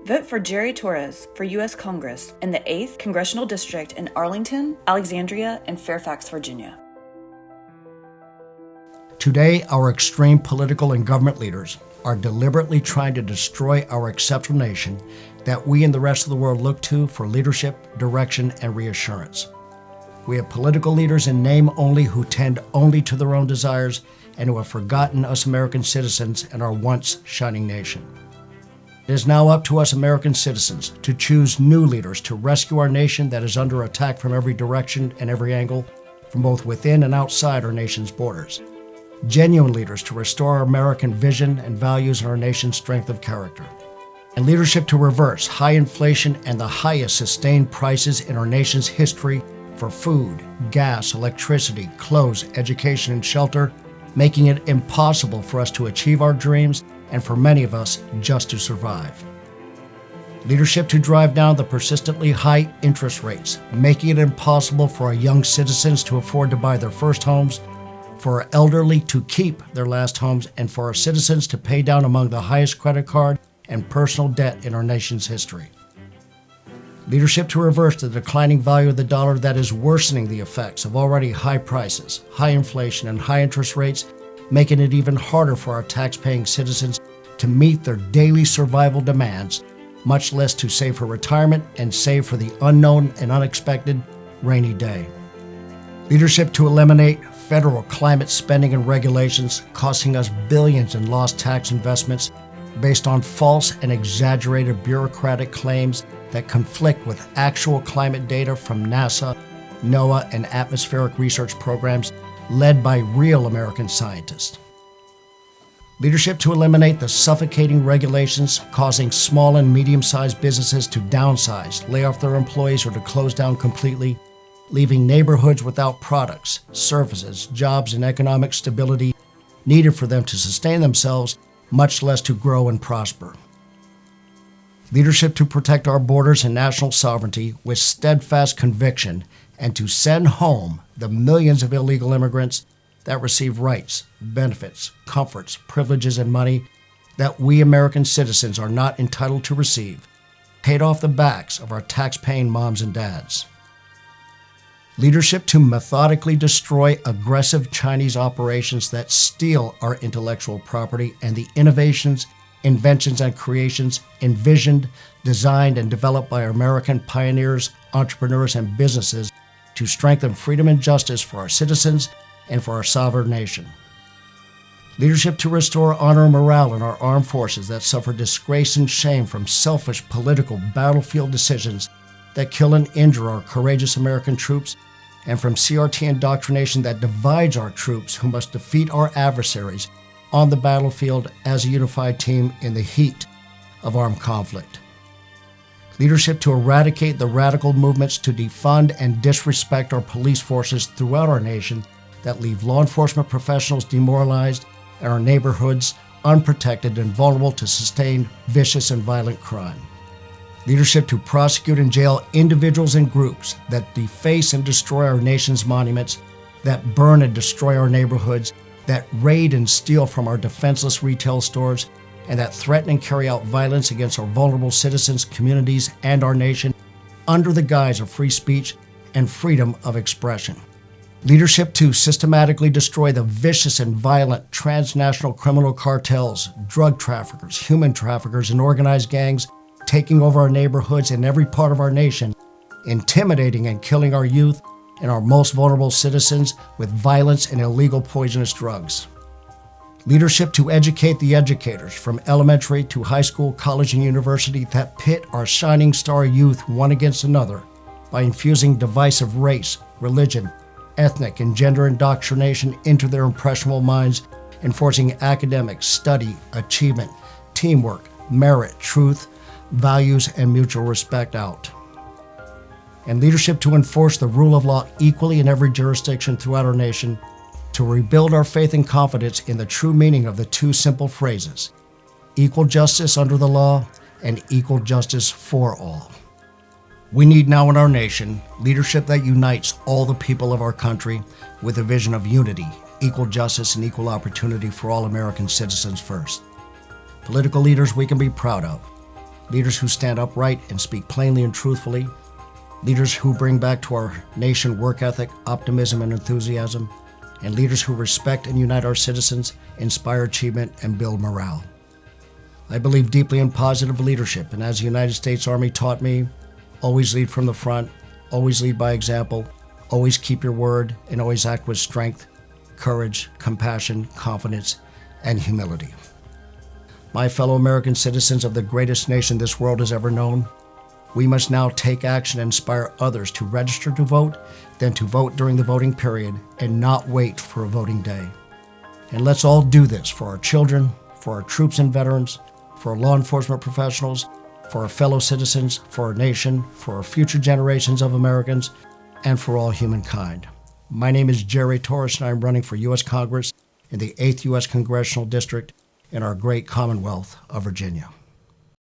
Vote for Jerry Torres for U.S. Congress in the 8th Congressional District in Arlington, Alexandria, and Fairfax, Virginia. Today, our extreme political and government leaders are deliberately trying to destroy our exceptional nation that we and the rest of the world look to for leadership, direction, and reassurance. We have political leaders in name only who tend only to their own desires and who have forgotten us American citizens and our once shining nation. It is now up to us American citizens to choose new leaders to rescue our nation that is under attack from every direction and every angle, from both within and outside our nation's borders. Genuine leaders to restore our American vision and values and our nation's strength of character. And leadership to reverse high inflation and the highest sustained prices in our nation's history for food, gas, electricity, clothes, education, and shelter, making it impossible for us to achieve our dreams and for many of us just to survive. Leadership to drive down the persistently high interest rates, making it impossible for our young citizens to afford to buy their first homes, for our elderly to keep their last homes, and for our citizens to pay down among the highest credit card and personal debt in our nation's history. Leadership to reverse the declining value of the dollar that is worsening the effects of already high prices, high inflation, and high interest rates, making it even harder for our tax-paying citizens to meet their daily survival demands, much less to save for retirement and save for the unknown and unexpected rainy day. Leadership to eliminate federal climate spending and regulations, costing us billions in lost tax investments based on false and exaggerated bureaucratic claims that conflict with actual climate data from NASA, NOAA, and atmospheric research programs led by real American scientists. Leadership to eliminate the suffocating regulations causing small and medium-sized businesses to downsize, lay off their employees, or to close down completely, leaving neighborhoods without products, services, jobs, and economic stability needed for them to sustain themselves, much less to grow and prosper. Leadership to protect our borders and national sovereignty with steadfast conviction and to send home the millions of illegal immigrants that receive rights, benefits, comforts, privileges, and money that we American citizens are not entitled to receive, paid off the backs of our tax-paying moms and dads. Leadership to methodically destroy aggressive Chinese operations that steal our intellectual property and the innovations, inventions, and creations envisioned, designed, and developed by our American pioneers, entrepreneurs, and businesses to strengthen freedom and justice for our citizens and for our sovereign nation. Leadership to restore honor and morale in our armed forces that suffer disgrace and shame from selfish political battlefield decisions that kill and injure our courageous American troops, and from CRT indoctrination that divides our troops who must defeat our adversaries on the battlefield as a unified team in the heat of armed conflict. Leadership to eradicate the radical movements to defund and disrespect our police forces throughout our nation that leave law enforcement professionals demoralized and our neighborhoods unprotected and vulnerable to sustained vicious and violent crime. Leadership to prosecute and jail individuals and groups that deface and destroy our nation's monuments, that burn and destroy our neighborhoods, that raid and steal from our defenseless retail stores, and that threaten and carry out violence against our vulnerable citizens, communities, and our nation under the guise of free speech and freedom of expression. Leadership to systematically destroy the vicious and violent transnational criminal cartels, drug traffickers, human traffickers, and organized gangs taking over our neighborhoods in every part of our nation, intimidating and killing our youth and our most vulnerable citizens with violence and illegal poisonous drugs. Leadership to educate the educators from elementary to high school, college, and university that pit our shining star youth one against another by infusing divisive race, religion, ethnic, and gender indoctrination into their impressionable minds, enforcing academic, study, achievement, teamwork, merit, truth, values, and mutual respect out. And leadership to enforce the rule of law equally in every jurisdiction throughout our nation, to rebuild our faith and confidence in the true meaning of the two simple phrases, equal justice under the law and equal justice for all. We need now in our nation leadership that unites all the people of our country with a vision of unity, equal justice, and equal opportunity for all American citizens first. Political leaders we can be proud of. leaders who stand upright and speak plainly and truthfully, leaders who bring back to our nation work ethic, optimism, and enthusiasm, and leaders who respect and unite our citizens, inspire achievement, and build morale. I believe deeply in positive leadership, and as the United States Army taught me, always lead from the front, always lead by example, always keep your word, and always act with strength, courage, compassion, confidence, and humility. My fellow American citizens of the greatest nation this world has ever known, we must now take action and inspire others to register to vote, then to vote during the voting period, and not wait for a voting day. And let's all do this for our children, for our troops and veterans, for our law enforcement professionals, for our fellow citizens, for our nation, for our future generations of Americans, and for all humankind. My name is Jerry Torres, and I'm running for U.S. Congress in the 8th U.S. Congressional District in our great Commonwealth of Virginia.